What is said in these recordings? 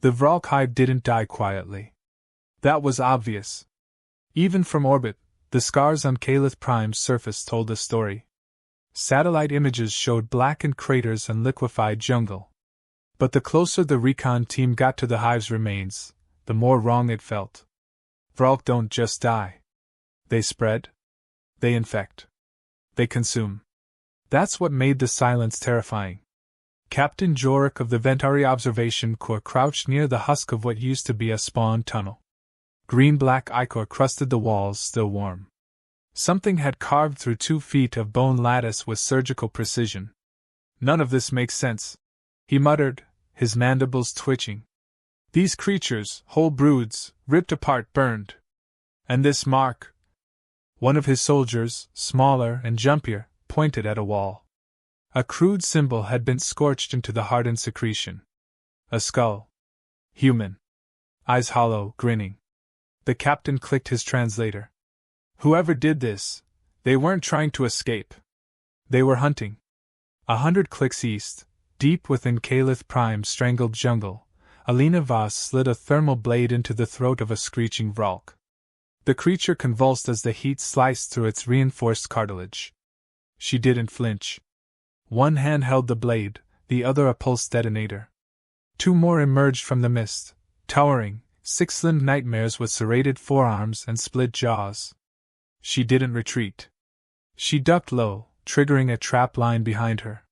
The Vrahlk hive didn't die quietly. That was obvious. Even from orbit, the scars on Calith Prime's surface told a story. Satellite images showed blackened craters and liquefied jungle. But the closer the recon team got to the hive's remains, the more wrong it felt. Vrahlk don't just die. They spread. They infect. They consume. That's what made the silence terrifying. Captain Jorik of the Ventari Observation Corps crouched near the husk of what used to be a spawn tunnel. Green-black ichor crusted the walls, still warm. Something had carved through 2 feet of bone lattice with surgical precision. None of this makes sense, he muttered, his mandibles twitching. These creatures, whole broods, ripped apart, burned. And this mark. One of his soldiers, smaller and jumpier, pointed at a wall. A crude symbol had been scorched into the hardened secretion. A skull. Human. Eyes hollow, grinning. The captain clicked his translator. Whoever did this, they weren't trying to escape. They were hunting. 100 clicks east, deep within Calith Prime's strangled jungle, Alina Voss slid a thermal blade into the throat of a screeching Vrahlk. The creature convulsed as the heat sliced through its reinforced cartilage. She didn't flinch. One hand held the blade, the other a pulse detonator. 2 more emerged from the mist, towering, 6-limbed nightmares with serrated forearms and split jaws. She didn't retreat. She ducked low, triggering a trap line behind her.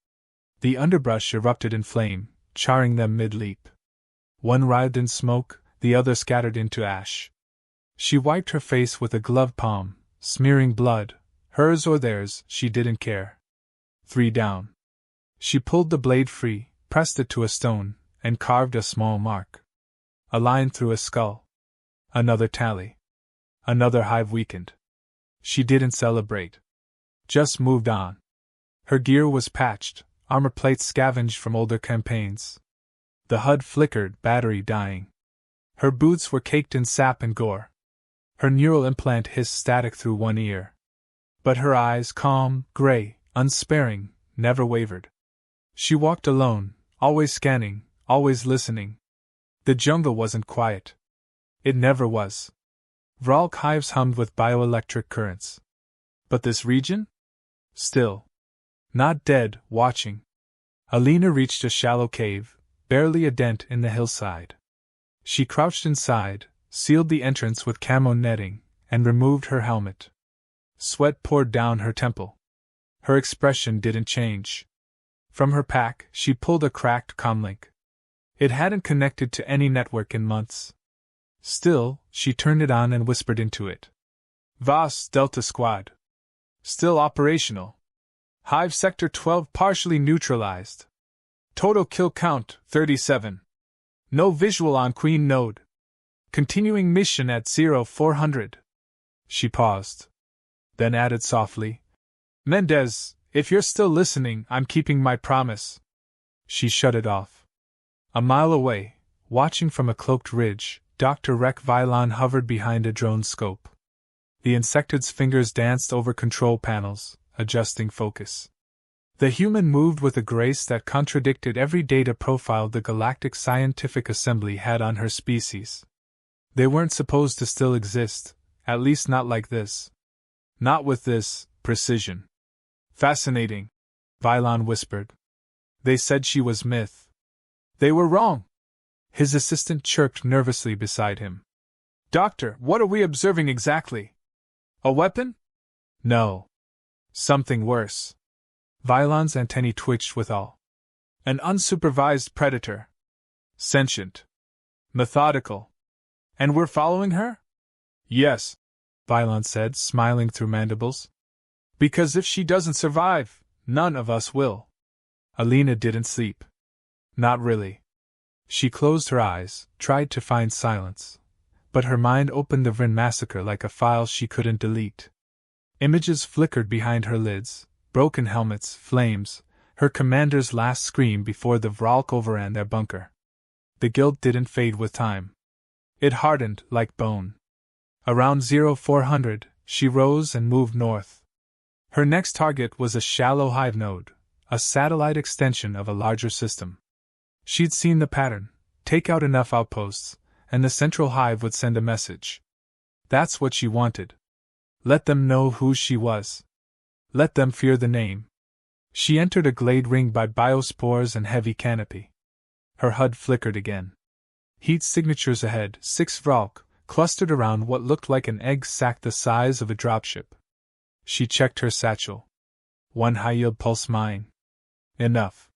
The underbrush erupted in flame, charring them mid-leap. One writhed in smoke, the other scattered into ash. She wiped her face with a gloved palm, smearing blood, hers or theirs, she didn't care. 3 down. She pulled the blade free, pressed it to a stone, and carved a small mark. A line through a skull. Another tally. Another hive weakened. She didn't celebrate. Just moved on. Her gear was patched, armor plates scavenged from older campaigns. The HUD flickered, battery dying. Her boots were caked in sap and gore. Her neural implant hissed static through one ear. But her eyes, calm, gray, unsparing, never wavered. She walked alone, always scanning, always listening. The jungle wasn't quiet. It never was. Vrahlk hives hummed with bioelectric currents. But this region? Still. Not dead, watching. Alina reached a shallow cave, barely a dent in the hillside. She crouched inside, sealed the entrance with camo netting, and removed her helmet. Sweat poured down her temple. Her expression didn't change. From her pack, she pulled a cracked comlink. It hadn't connected to any network in months. Still, she turned it on and whispered into it. Voss, Delta Squad. Still operational. Hive Sector 12 partially neutralized. Total kill count, 37. No visual on Queen Node. Continuing mission at 0400. She paused. Then added softly, Mendez, if you're still listening, I'm keeping my promise. She shut it off. A mile away, watching from a cloaked ridge, Dr. Rek Vylon hovered behind a drone scope. The insectoid's fingers danced over control panels, adjusting focus. The human moved with a grace that contradicted every data profile the Galactic Scientific Assembly had on her species. They weren't supposed to still exist, at least not like this. Not with this precision. Fascinating, Vylon whispered. They said she was myth. They were wrong. His assistant chirped nervously beside him. Doctor, what are we observing exactly? A weapon? No. Something worse. Vylon's antennae twitched with awe. An unsupervised predator. Sentient. Methodical. And we're following her? Yes, Vylon said, smiling through mandibles. Because if she doesn't survive, none of us will. Alina didn't sleep. Not really. She closed her eyes, tried to find silence. But her mind opened the Vryn massacre like a file she couldn't delete. Images flickered behind her lids, broken helmets, flames, her commander's last scream before the Vrahlk overran their bunker. The guilt didn't fade with time. It hardened like bone. Around 0400, she rose and moved north. Her next target was a shallow hive node, a satellite extension of a larger system. She'd seen the pattern, Take out enough outposts, and the central hive would send a message. That's what she wanted. Let them know who she was. Let them fear the name. She entered a glade ringed by biospores and heavy canopy. Her HUD flickered again. Heat signatures ahead, 6 Vrahlk, clustered around what looked like an egg sac the size of a dropship. She checked her satchel. 1 high-yield pulse mine. Enough.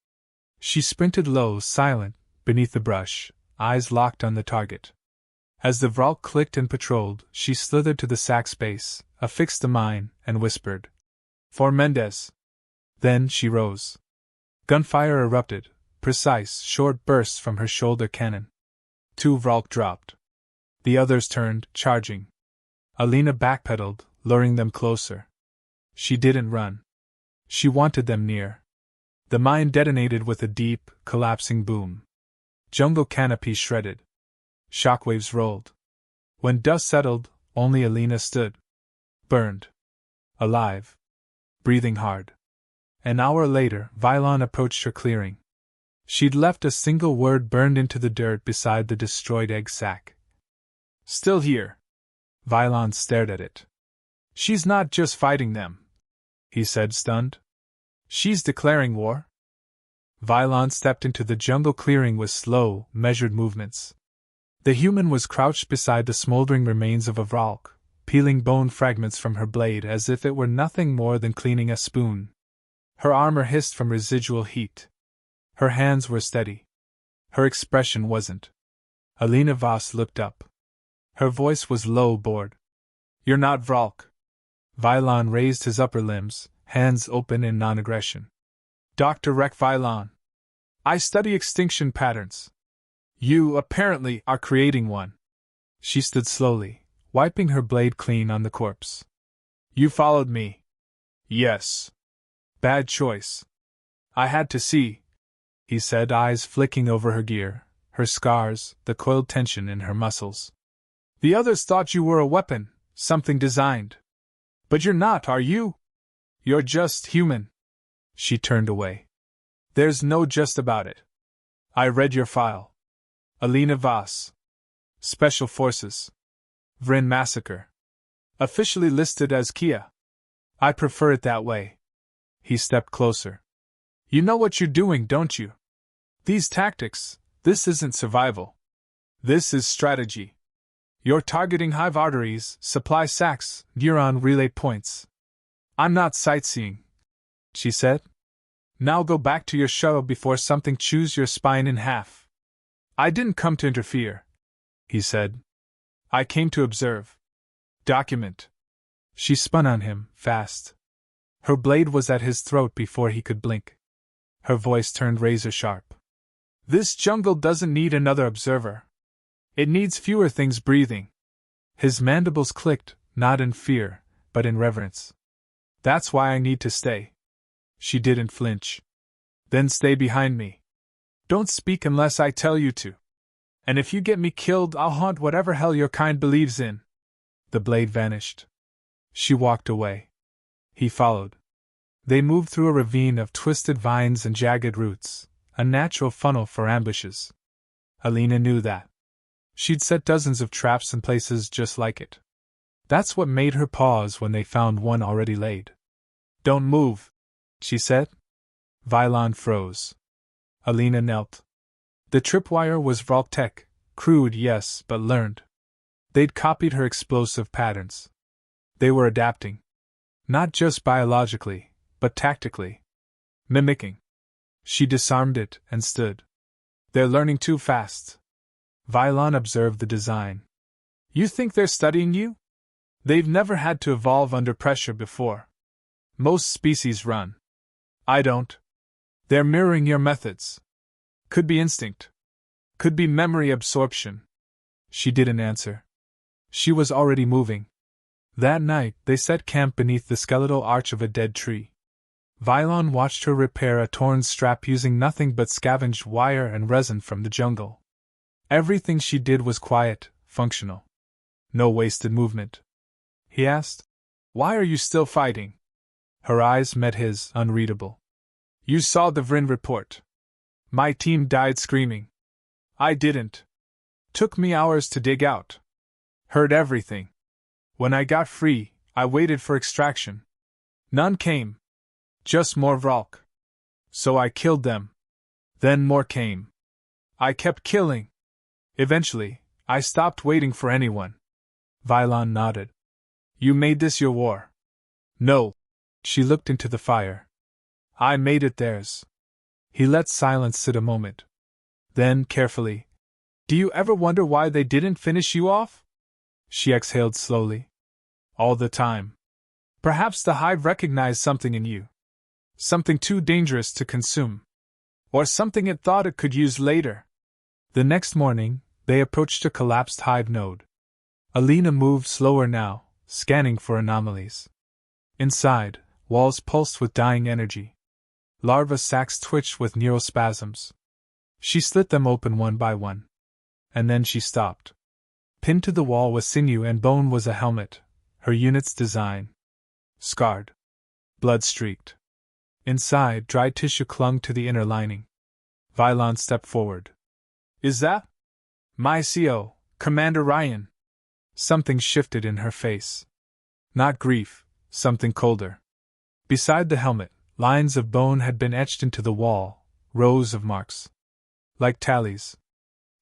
She sprinted low, silent, beneath the brush, eyes locked on the target. As the Vrahlk clicked and patrolled, she slithered to the sac's base, affixed the mine, and whispered, "For Mendez." Then she rose. Gunfire erupted, precise, short bursts from her shoulder cannon. 2 Vrahlk dropped. The others turned, charging. Alina backpedaled, luring them closer. She didn't run. She wanted them near. The mine detonated with a deep, collapsing boom. Jungle canopy shredded. Shockwaves rolled. When dust settled, only Alina stood. Burned. Alive. Breathing hard. An hour later, Vrahlk approached her clearing. She'd left a single word burned into the dirt beside the destroyed egg sac. "Still here." Vrahlk stared at it. "She's not just fighting them," he said, stunned. "She's declaring war." Vrahlk stepped into the jungle clearing with slow, measured movements. The human was crouched beside the smoldering remains of a Vrahlk, peeling bone fragments from her blade as if it were nothing more than cleaning a spoon. Her armor hissed from residual heat. Her hands were steady. Her expression wasn't. Alina Voss looked up. Her voice was low, bored. "You're not Vrahlk." Vrahlk raised his upper limbs, hands open in non-aggression. "Dr. Rek Vrahlk. I study extinction patterns. You, apparently, are creating one." She stood slowly, wiping her blade clean on the corpse. "You followed me." "Yes." "Bad choice." "I had to see," he said, eyes flicking over her gear, her scars, the coiled tension in her muscles. "The others thought you were a weapon, something designed. But you're not, are you? You're just human." She turned away. "There's no just about it. I read your file. Alina Voss. Special Forces. Vrin Massacre. Officially listed as Kia. I prefer it that way." He stepped closer. "You know what you're doing, don't you? These tactics, this isn't survival. This is strategy. You're targeting hive arteries, supply sacs, neuron relay points." "I'm not sightseeing," she said. "Now go back to your shuttle before something chews your spine in half." "I didn't come to interfere," he said. "I came to observe. Document." She spun on him, fast. Her blade was at his throat before he could blink. Her voice turned razor sharp. "This jungle doesn't need another observer. It needs fewer things breathing." His mandibles clicked, not in fear, but in reverence. "That's why I need to stay." She didn't flinch. "Then stay behind me. Don't speak unless I tell you to. And if you get me killed, I'll haunt whatever hell your kind believes in." The blade vanished. She walked away. He followed. They moved through a ravine of twisted vines and jagged roots, a natural funnel for ambushes. Alina knew that. She'd set dozens of traps in places just like it. That's what made her pause when they found one already laid. "Don't move," she said. Vrahlk froze. Alina knelt. The tripwire was Vrahlk tech, crude, yes, but learned. They'd copied her explosive patterns. They were adapting. Not just biologically, but tactically. Mimicking. She disarmed it and stood. "They're learning too fast." Vrahlk observed the design. "You think they're studying you? They've never had to evolve under pressure before. Most species run. I don't. They're mirroring your methods. Could be instinct. Could be memory absorption." She didn't answer. She was already moving. That night, they set camp beneath the skeletal arch of a dead tree. Vrahlk watched her repair a torn strap using nothing but scavenged wire and resin from the jungle. Everything she did was quiet, functional. No wasted movement. He asked, "Why are you still fighting?" Her eyes met his, unreadable. "You saw the Vrin report. My team died screaming. I didn't. Took me hours to dig out. Heard everything. When I got free, I waited for extraction. None came. Just more Vrahlk. So I killed them. Then more came. I kept killing. Eventually, I stopped waiting for anyone. Vrahlk nodded. You made this your war? No. She looked into the fire. I made it theirs. He let silence sit a moment. Then, carefully, do you ever wonder why they didn't finish you off? She exhaled slowly. All the time. Perhaps the hive recognized something in you. Something too dangerous to consume. Or something it thought it could use later. The next morning, they approached a collapsed hive node. Alina moved slower now, scanning for anomalies. Inside, walls pulsed with dying energy. Larva sacs twitched with neurospasms. She slit them open one by one. And then she stopped. Pinned to the wall with sinew and bone was a helmet, her unit's design. Scarred. Blood-streaked. Inside, dry tissue clung to the inner lining. Vrahlk stepped forward. Is that? My CO, Commander Ryan. Something shifted in her face. Not grief, something colder. Beside the helmet, lines of bone had been etched into the wall, rows of marks. Like tallies.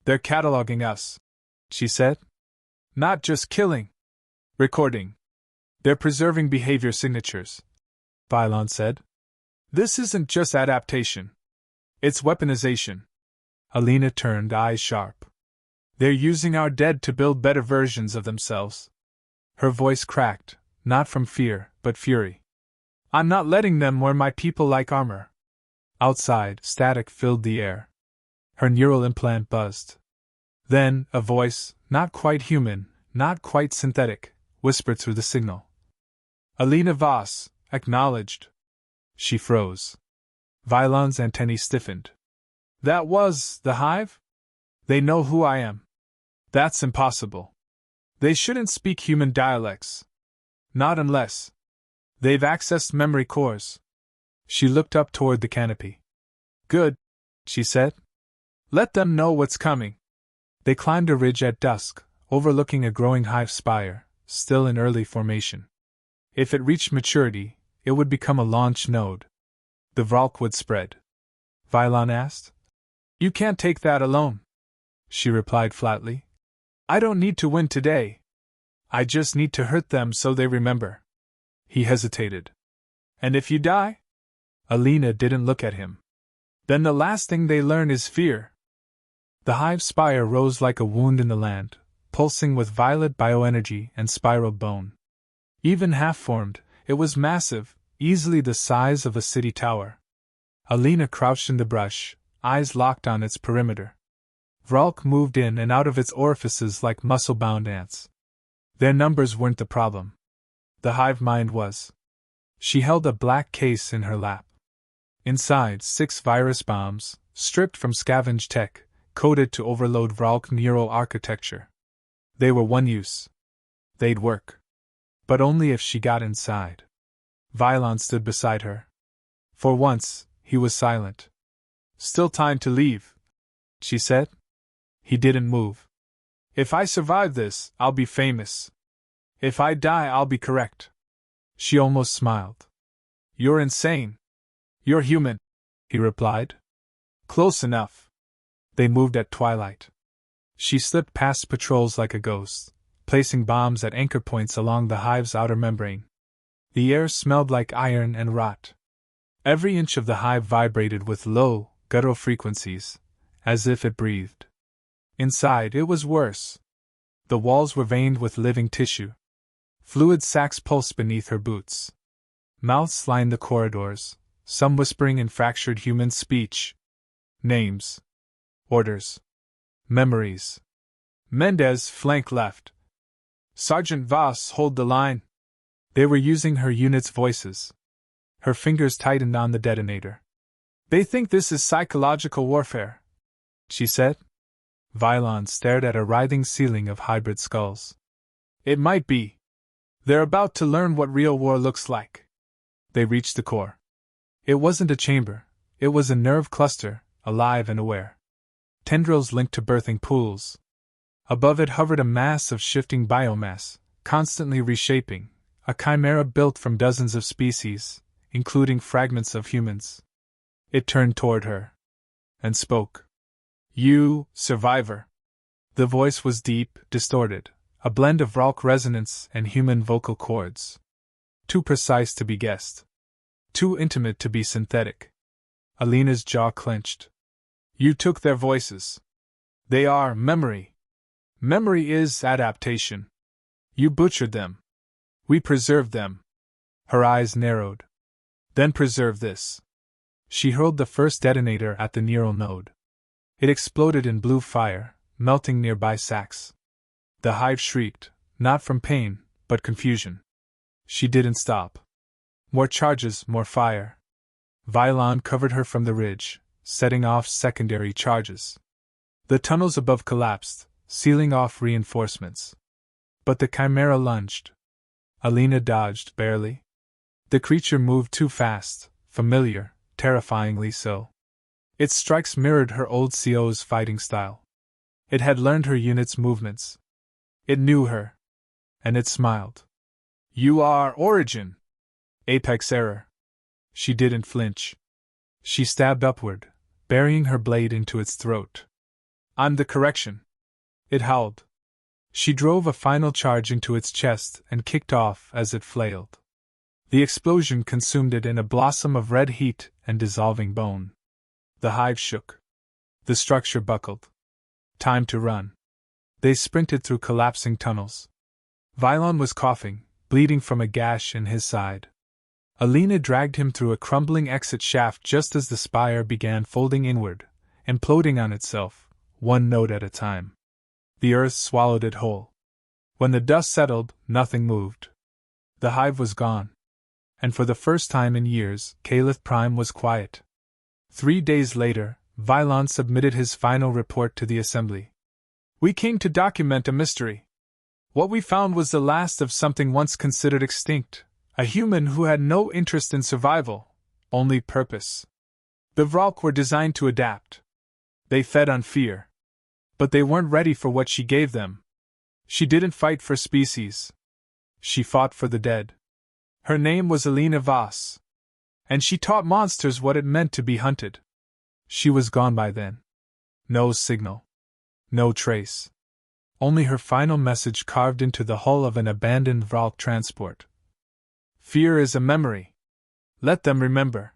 They're cataloging us, she said. Not just killing. Recording. They're preserving behavior signatures, Vrahlk said. This isn't just adaptation. It's weaponization. Alina turned, eyes sharp. They're using our dead to build better versions of themselves. Her voice cracked, not from fear, but fury. I'm not letting them wear my people like armor. Outside, static filled the air. Her neural implant buzzed. Then, a voice, not quite human, not quite synthetic, whispered through the signal. Alina Voss, acknowledged. She froze. Vrahlk's antennae stiffened. That was the hive? They know who I am. That's impossible. They shouldn't speak human dialects. Not unless they've accessed memory cores. She looked up toward the canopy. Good, she said. Let them know what's coming. They climbed a ridge at dusk, overlooking a growing hive spire, still in early formation. If it reached maturity, it would become a launch node. The Vrahlk would spread. Vrahlk asked. You can't take that alone, she replied flatly. I don't need to win today. I just need to hurt them so they remember. He hesitated. And if you die? Alina didn't look at him. Then the last thing they learn is fear. The hive spire rose like a wound in the land, pulsing with violet bioenergy and spiraled bone. Even half-formed, it was massive, easily the size of a city tower. Alina crouched in the brush, eyes locked on its perimeter. Vrahlk moved in and out of its orifices like muscle-bound ants. Their numbers weren't the problem. The hive mind was. She held a black case in her lap. Inside, 6 virus bombs, stripped from scavenged tech, coded to overload Vrahlk neural architecture. They were one use. They'd work. But only if she got inside. Vrahlk stood beside her. For once, he was silent. Still time to leave, she said. He didn't move. If I survive this, I'll be famous. If I die, I'll be correct. She almost smiled. You're insane. You're human, he replied. Close enough. They moved at twilight. She slipped past patrols like a ghost, placing bombs at anchor points along the hive's outer membrane. The air smelled like iron and rot. Every inch of the hive vibrated with low, guttural frequencies, as if it breathed. Inside, it was worse. The walls were veined with living tissue. Fluid sacs pulsed beneath her boots. Mouths lined the corridors, some whispering in fractured human speech. Names. Orders. Memories. Mendez, flank left. Sergeant Voss, hold the line. They were using her unit's voices. Her fingers tightened on the detonator. They think this is psychological warfare, she said. Vrahlk stared at a writhing ceiling of hybrid skulls. It might be. They're about to learn what real war looks like. They reached the core. It wasn't a chamber, it was a nerve cluster, alive and aware. tendrils linked to birthing pools. Above it hovered a mass of shifting biomass, constantly reshaping, a chimera built from dozens of species, including fragments of humans. It turned toward her and spoke. "You, survivor." The voice was deep, distorted, a blend of Vrahlk resonance and human vocal cords. Too precise to be guessed. Too intimate to be synthetic. Alina's jaw clenched. "You took their voices. They are memory. Memory is adaptation. You butchered them. We preserved them." Her eyes narrowed. "Then preserve this." She hurled the first detonator at the neural node. It exploded in blue fire, melting nearby sacs. The hive shrieked, not from pain, but confusion. She didn't stop. More charges, more fire. Vrahlk covered her from the ridge, setting off secondary charges. The tunnels above collapsed, sealing off reinforcements. But the chimera lunged. Alina dodged, barely. The creature moved too fast, familiar, terrifyingly so. Its strikes mirrored her old CO's fighting style. It had learned her unit's movements. It knew her. And it smiled. "You are Origin. Apex Error." She didn't flinch. She stabbed upward, burying her blade into its throat. "I'm the correction." It howled. She drove a final charge into its chest and kicked off as it flailed. The explosion consumed it in a blossom of red heat and dissolving bone. The hive shook. The structure buckled. Time to run. They sprinted through collapsing tunnels. Vrahlk was coughing, bleeding from a gash in his side. Alina dragged him through a crumbling exit shaft just as the spire began folding inward, imploding on itself, one node at a time. The earth swallowed it whole. When the dust settled, nothing moved. The hive was gone. And for the first time in years, Calith Prime was quiet. 3 days later, Vrahlk submitted his final report to the assembly. "We came to document a mystery. What we found was the last of something once considered extinct, a human who had no interest in survival, only purpose. The Vrahlk were designed to adapt. They fed on fear. But they weren't ready for what she gave them. She didn't fight for species. She fought for the dead. Her name was Alina Voss. And she taught monsters what it meant to be hunted. She was gone by then. No signal. No trace. Only her final message carved into the hull of an abandoned Vrahlk transport. Fear is a memory. Let them remember.